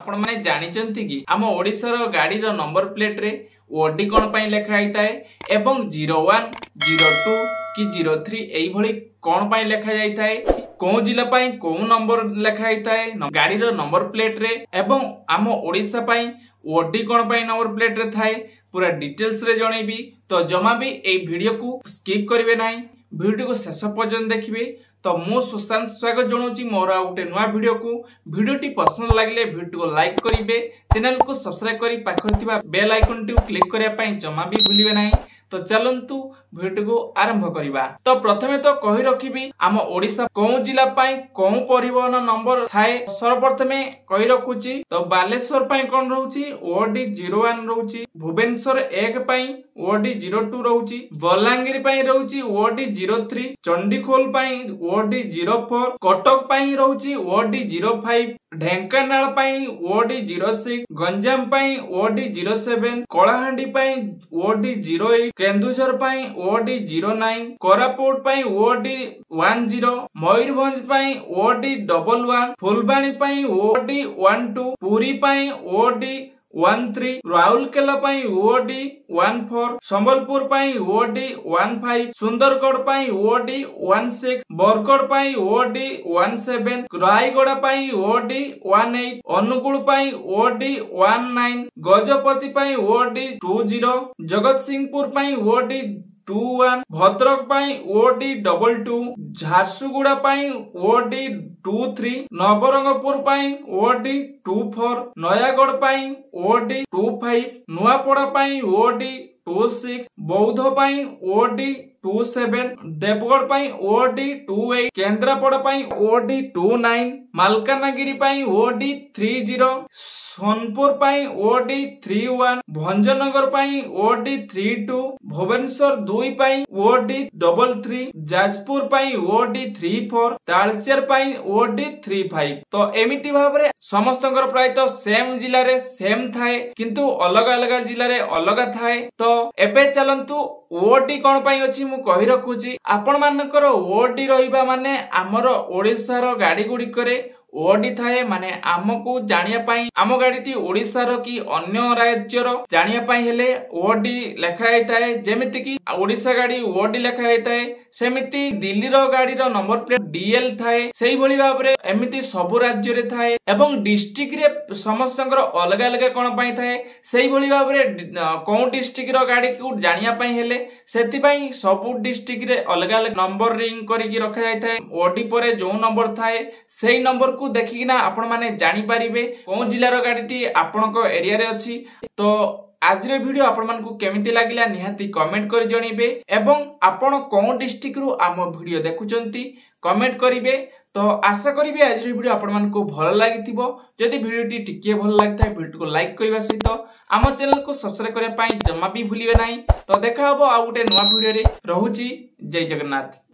आपण माने जानिचंती कि आम ओडिसा रो गाड़ी रो नंबर प्लेट रे ओडी कोन पई लेखा आइताए एवं 01 02 कि 03 एई भली कोन पई लेखा जाइताए को जिला पई को नंबर लेखा आइताए गाड़ी रो नंबर प्लेट रे एवं आम ओडिसा पई ओडी कोन पई नंबर प्लेट रे थाए पूरा डिटेल्स रे जणैबी। तो जमा भी ए वीडियो को स्किप करिवे नाही, वीडियो को शेष पर्यंत देखिए। तो मु सुशांत स्वागत जनाऊँगी मोर आ गोटे नुआ वीडियो को। वीडियोटी पसंद लगे वीडियो को लाइक करेंगे, चैनल को सब्सक्राइब कर पाखर बेल आइकन टी क्लिक करने जमा भी भूलिए नहीं। तो चलतु वीडियो को आरंभ करवा। तो प्रथमे तो कही रखी आम ओडिशा कौ जिला कौ परिवहन नंबर थाए सर्वप्रथमे कही रखुची। तो बालेश्वर कौन रोची ओडी 01 रोची, भुवनेश्वर 1 ओडी 02 रोची, बलांगीर रोची ओडी 03, चंडीखोल ओडी 04, कटक रोची OD 05, Dhenkanal OD 06, Ganjam OD 07, Kalahandi OD 08, Keonjhar OD 09, Koraput OD 10, Mayurbhanj OD 11, Phulbani OD 12, Puri OD 13, Rourkela OD 14, Sambalpur OD 15, Sundargarh OD 16, Bargarh OD 17, Rayagada OD 18, Angul OD 19, Gajapati OD 20, जगत Singhpur OD 21, Bhadrak OD 22, Jharsuguda OD 23, Nabarangpur OD 24, Nayagarh OD 25, Nuapada OD 26, Boudh OD 27, Deogarh OD 28, Kendrapara OD 29, Malkangiri OD 30, Sonepur OD 31, Bhanjanagar OD 32, Bhubaneswar 2 OD 33, Jajpur OD 34, Talcher OD 35। तो एमिति भाव समस्त प्राय तो same जिले रे same थाए किंतु अलग अलग जिले रे अलग थाए। तो एबे चलंतु ओडी कोन पई अछि मु कहि रखुची। आपण मानकर ओडी रहिबा माने हमर ओडिसा रो गाड़ी गुडी करे ओडी थाए माने आमको जानिया पाई आम गाड़ीटी ओडिसा रो कि अन्य राज्य रो जानिया पाई हेले ओडी लेखा आइताए। जेमिति कि ओडिसा गाड़ी ओडी लेखा आइताए सेमिति दिल्ली रो गाड़ी रो नंबर प्लेट डीएल थाए। सेही भली भाबरे एमिति सब राज्य रे थाए एवं डिस्ट्रिक्ट रे समस्तंकर अलग अलग कोन पाई थाए। सेही भली भाबरे को डिस्ट्रिक्ट रो गाड़ी को जानिया पाई हेले सेति पाई सब डिस्ट्रिक्ट रे अलग अलग नंबर रिंग करी की रखा जाय थाए। ओडी परे जो नंबर थाए सेही नंबर को देखिकिना आपण माने जानि परिबे को जिल्ला रो गाड़ीटी आपनको एरिया रे अछि। तो आज रे वीडियो आपण मानकु केमिति लागिला निहाती कमेंट करि जणीबे एवं आपण को डिस्ट्रिक्ट रु आम वीडियो देखुचंती कमेंट करिवे। तो आशा करिवे आज रे वीडियो आपण मानकु भल लागिथिबो। जदि वीडियोटी टिके भल लागथाय वीडियो को लाइक करबा सहित आम चैनल को सब्सक्राइब करबा पई जम्मा भी भूलिबे नाही। तो देखा हबो आ गुटे नुवा वीडियो रे। रहूची जय जगन्नाथ।